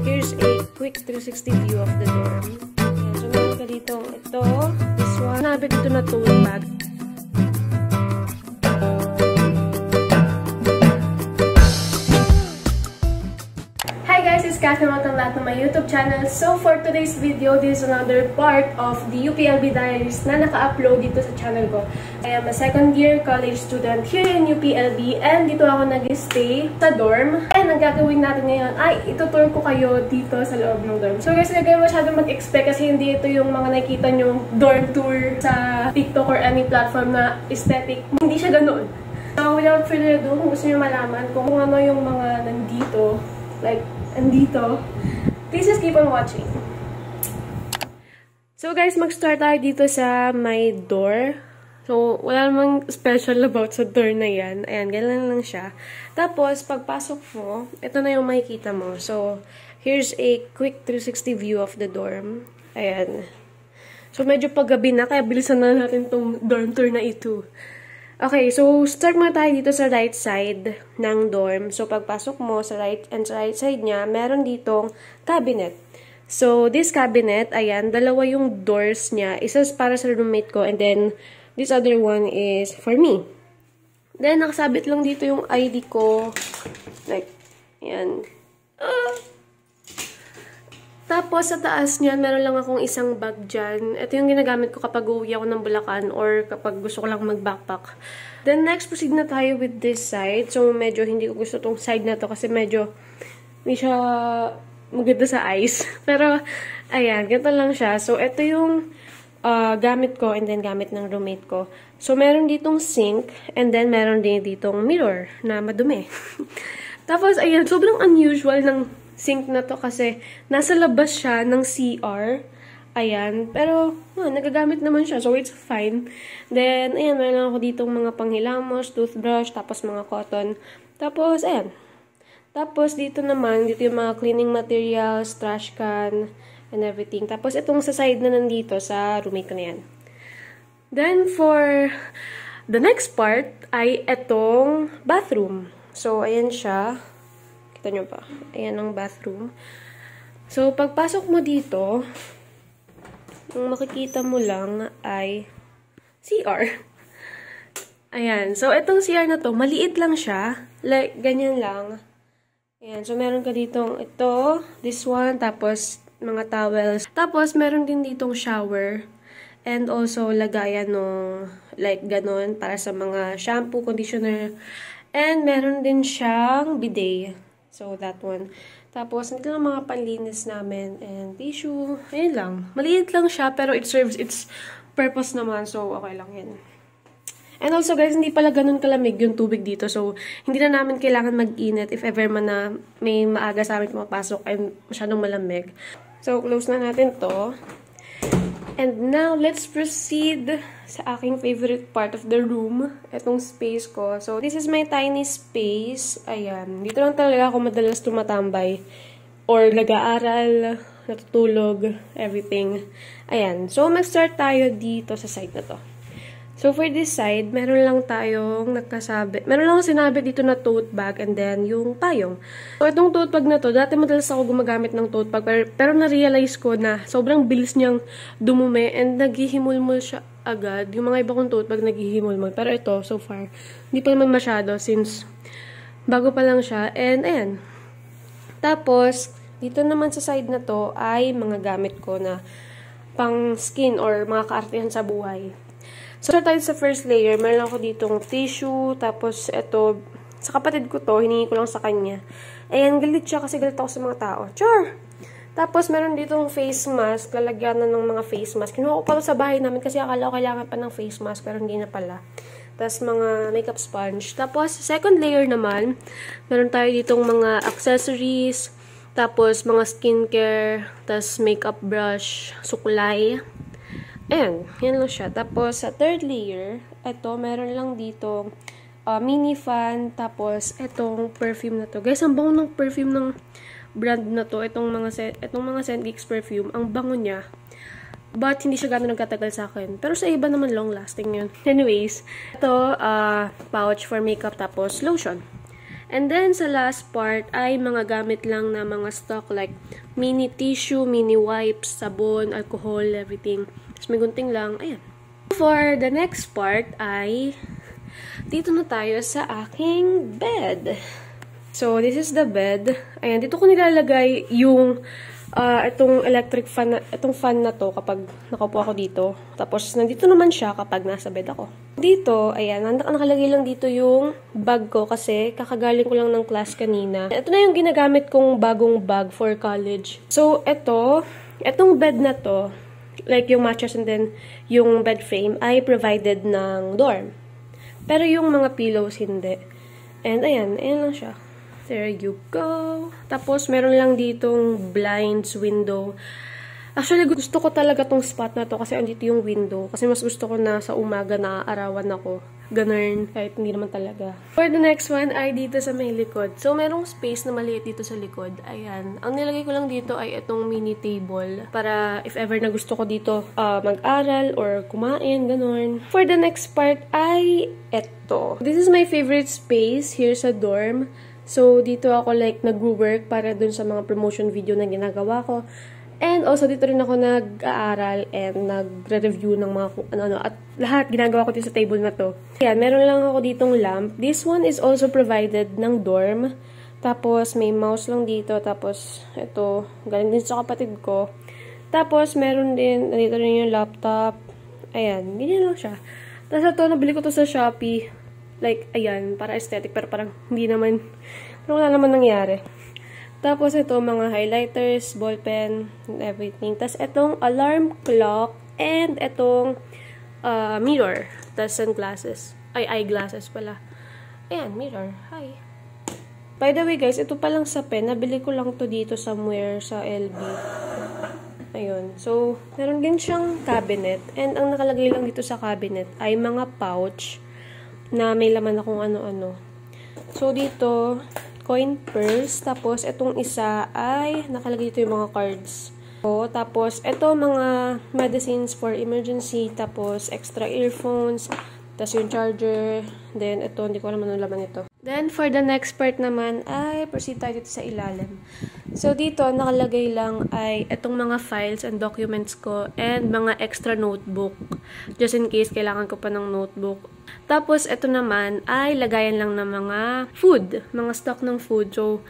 here's a quick 360 view of the dorm. Ayan, so meron ka dito ito, this one. Nabi dito na tote bag. Kat, and welcome back to my YouTube channel. So for today's video, this is another part of the UPLB Diaries na naka-upload dito sa channel ko. I am a second year college student here in UPLB and dito ako nag-stay sa dorm. And ang gagawin natin ngayon ay itutour ko kayo dito sa loob ng dorm. So guys, hindi kayo masyadong mag-expect kasi hindi ito yung mga nakikita nyong dorm tour sa TikTok or any platform na aesthetic. Hindi siya ganoon. So without further ado, kung gusto nyo malaman kung ano yung mga nandito, like andito, please just keep on watching. So guys, mag-start tayo dito sa my door. So, wala namang special about sa door na yan. Ayan, ganyan lang siya. Tapos, pagpasok mo, ito na yung makikita mo. So, here's a quick 360 view of the dorm. Ayan. So, medyo paggabi na, kaya bilisan na natin tong dorm tour na ito. Okay, so start muna tayo dito sa right side ng dorm. So, pagpasok mo sa right side niya, meron ditong cabinet. So, this cabinet, ayan, dalawa yung doors niya. Isa para sa roommate ko, and then, this other one is for me. Then, nakasabit lang dito yung ID ko. Like, ayan. Tapos, sa taas niyan, meron lang akong isang bag dyan. Ito yung ginagamit ko kapag uuwi ako ng Bulacan or kapag gusto ko lang mag-backpack. Then, next, proceed na tayo with this side. So, medyo hindi ko gusto tong side na to kasi medyo hindi siya maganda sa eyes. Pero, ayan, ganito lang siya. So, ito yung gamit ko and then gamit ng roommate ko. So, meron ditong sink and then meron din ditong mirror na madumi. Tapos, ayan, sobrang unusual ng sink na to kasi nasa labas siya ng CR. Ayan. Pero, nagagamit naman siya. So, it's fine. Then, ayan, meron ako ditong mga panghilamos, toothbrush, tapos mga cotton. Tapos, ayan. Tapos, dito naman, dito yung mga cleaning materials, trash can, and everything. Tapos, itong sa side na nandito, sa roommate ko na yan. Then, for the next part, ay itong bathroom. So, ayan siya. Kita nyo pa. Ayan ang bathroom. So, pagpasok mo dito, ang makikita mo lang ay CR. Ayan. So, itong CR na to, maliit lang siya. Like, ganyan lang. Ayan. So, meron ka ditong ito, this one, tapos mga towels. Tapos, meron din ditong shower. And also, lagayan ng, like, ganon, para sa mga shampoo, conditioner. And, meron din siyang bidet. So, that one. Tapos, nito lang mga panlinis namin. And tissue. Ayun lang. Maliit lang siya, pero it serves its purpose naman. So, okay lang yan. And also, guys, hindi pala ganun kalamig yung tubig dito. So, hindi na namin kailangan mag-init if ever man na may maaga sa amin pumapasok and masyadong malamig. So, close na natin to. And now, let's proceed sa aking favorite part of the room. Itong space ko. So, this is my tiny space. Ayan. Dito lang talaga ako madalas tumatambay. Or nag-aaral, natutulog, everything. Ayan. So, mag-start tayo dito sa side na to. So, for this side, meron lang tayong nagkasabi. Meron lang sinabi dito na tote bag and then yung payong. So, itong tote bag na to, dati madalas ako gumagamit ng tote bag. Pero na-realize ko na sobrang bilis niyang dumumi and naghihimulmul siya agad. Yung mga iba kong tote bag naghihimulmul. Pero ito, so far, hindi pa naman masyado since bago pa lang siya. And, ayan. Tapos, dito naman sa side na to ay mga gamit ko na pang skin or mga kaartehan sa buhay. So, tayo sa first layer, meron ako ditong tissue, tapos ito, sa kapatid ko to, hiningi ko lang sa kanya. Ayan, galit siya kasi galit ako sa mga tao. Char! Tapos, meron ditong face mask, lalagyan na ng mga face mask. Kinuha ko pa sa bahay namin kasi akala ko kailangan pa ng face mask, pero hindi na pala. Tapos, mga makeup sponge. Tapos, second layer naman, meron tayo ditong mga accessories, tapos mga skincare, tapos makeup brush, suklay. Ayan, yan lang siya. Tapos, sa third layer, ito, meron lang dito mini fan, tapos, itong perfume na to. Guys, ang bango ng perfume ng brand na to. Itong mga Scentgeeks perfume, ang bango niya. But, hindi siya gano'n nagkatagal sa akin. Pero sa iba naman, long-lasting yun. Anyways, ito, pouch for makeup, tapos lotion. And then, sa last part ay mga gamit lang na mga stock like mini tissue, mini wipes, sabon, alcohol, everything. Tapos may gunting lang. Ayan. For the next part ay dito na tayo sa aking bed. So, this is the bed. Ayan, dito ko nilalagay yung itong electric fan, itong fan na to kapag nakaupo ako dito. Tapos, nandito naman siya kapag nasa bed ako. Dito, ayan, nakalagay lang dito yung bag ko kasi kakagaling ko lang ng class kanina. Ito na yung ginagamit kong bagong bag for college. So, itong bed na to, like yung mattress and then yung bed frame ay provided ng dorm. Pero yung mga pillows, hindi. And ayan lang siya. There you go. Tapos, meron lang ditong blinds, window. Actually, gusto ko talaga tong spot na to kasi andito yung window. Kasi mas gusto ko na sa umaga naaarawan ako. Ganun, kahit hindi naman talaga. For the next one ay dito sa may likod. So, merong space na maliit dito sa likod. Ayan. Ang nilagay ko lang dito ay itong mini table. Para if ever na gusto ko dito mag-aral or kumain, ganun. For the next part ay eto. This is my favorite space here sa dorm. So, dito ako like nag-work para dun sa mga promotion video na ginagawa ko. And also, dito rin ako nag-aaral and nagre-review ng mga ano-ano. At lahat ginagawa ko dito sa table na to. Ayan, meron lang ako ditong lamp. This one is also provided ng dorm. Tapos, may mouse lang dito. Tapos, ito, galing din sa kapatid ko. Tapos, meron din, dito rin yung laptop. Ayan, ganyan lang siya. Tapos, ito, nabili ko to sa Shopee. Like, ayan, para aesthetic, pero parang hindi naman, pero wala naman nangyari. Tapos, ito, mga highlighters, ballpen, and everything. Tapos, itong alarm clock, and itong mirror. Tapos, sunglasses. Ay, eyeglasses pala. Ayan, mirror. Hi. By the way, guys, ito palang sa pen. Nabili ko lang to dito somewhere sa LB. Ayun. So, meron din siyang cabinet. And, ang nakalagay lang dito sa cabinet ay mga pouch na may laman akong ano-ano. So, dito, coin purse. Tapos, itong isa ay nakalagay dito yung mga cards. So, tapos, ito mga medicines for emergency. Tapos, extra earphones. Tapos, yung charger. Then, ito, hindi ko alam ano laman ito. Then, for the next part naman, ay proceed tayo dito sa ilalim. So, dito, nakalagay lang ay itong mga files and documents ko and mga extra notebook. Just in case, kailangan ko pa ng notebook. Tapos, ito naman ay lagayan lang ng mga food. Mga stock ng food. So,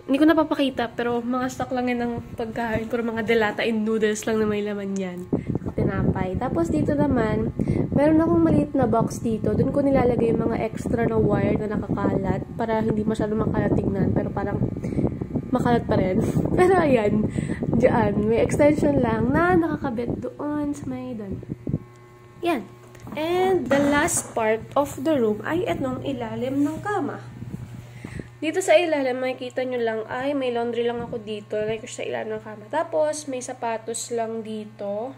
hindi ko napapakita, pero mga stock lang yan ng pagkain. Pero mga delata and noodles lang na may laman yan. Tinapay. Tapos, dito naman, meron akong maliit na box dito. Doon ko nilalagay yung mga extra na wire na nakakalat para hindi masyado makalat tignan. Pero parang makalat pa rin. Pero ayan, dyan, may extension lang na nakakabit doon sa may doon. Yan. And the last part of the room ay itong ilalim ng kama. Dito sa ilalim, makikita nyo lang ay may laundry lang ako dito. Like sa ilalim ng kama. Tapos, may sapatos lang dito.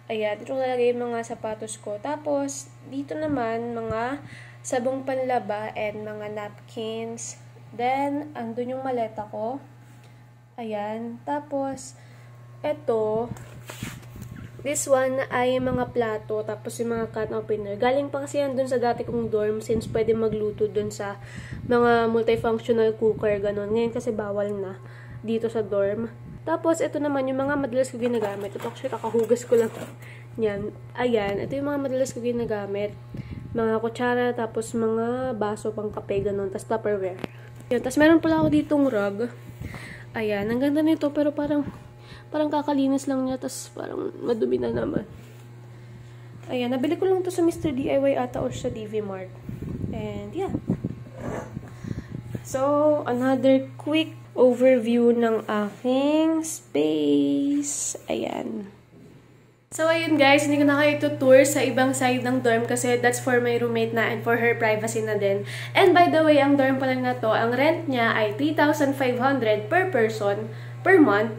Ayan, dito ko nalagay yung mga sapatos ko. Tapos, dito naman, mga sabong panlaba and mga napkins. Then, andun yung maleta ko. Ayan. Tapos, eto, this one ay mga plato, tapos yung mga can opener. Galing pa kasi yan dun sa dati kong dorm since pwede magluto dun sa mga multifunctional cooker, ganun. Ngayon kasi bawal na dito sa dorm. Tapos, ito naman yung mga madalas ko ginagamit. Ito actually, kakahugas ko lang. Yan. Ayan. Ito yung mga madalas ko ginagamit. Mga kutsara, tapos mga baso pang kape, ganun. Tapos Tupperware. Yan. Tapos, meron pala ako ditong rug. Ayan. Ang ganda nito, pero parang kakalinis lang niya, tapos parang madumi na naman. Ayan, nabili ko lang to sa Mr. DIY ata or sa DV Mart. And yeah. So, another quick overview ng aking space. Ayan. So, ayun guys, hindi ko na kayo tutour sa ibang side ng dorm kasi that's for my roommate na and for her privacy na din. And by the way, ang dorm pa lang na to, ang rent niya ay 3,500 per person per month.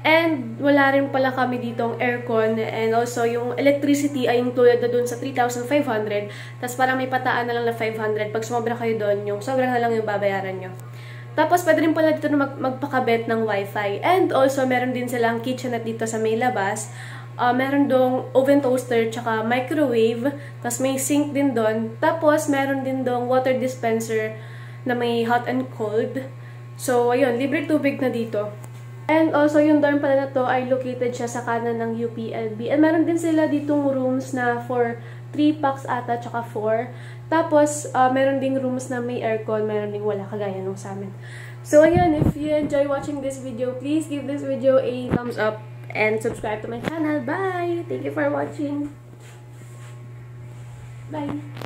And wala rin pala kami ditong aircon and also yung electricity ay yung tulad na dun sa 3,500. Tapos parang may pataan na lang na 500. Pag sumobra kayo doon, yung sobrang na lang yung babayaran nyo. Tapos pwede rin pala dito na magpakabit ng wifi. And also meron din silang kitchenette dito sa may labas. Meron dong oven toaster tsaka microwave. Tapos may sink din doon. Tapos meron din dong water dispenser na may hot and cold. So, ayun, libre tubig na dito. And also, yung dorm pala na to ay located siya sa kanan ng UPLB. And meron din sila ditong rooms na for 3 packs ata, tsaka 4. Tapos, meron ding rooms na may aircon, meron ding wala, kagaya nung sa amin. So, ayun, if you enjoy watching this video, please give this video a thumbs up and subscribe to my channel. Bye! Thank you for watching. Bye!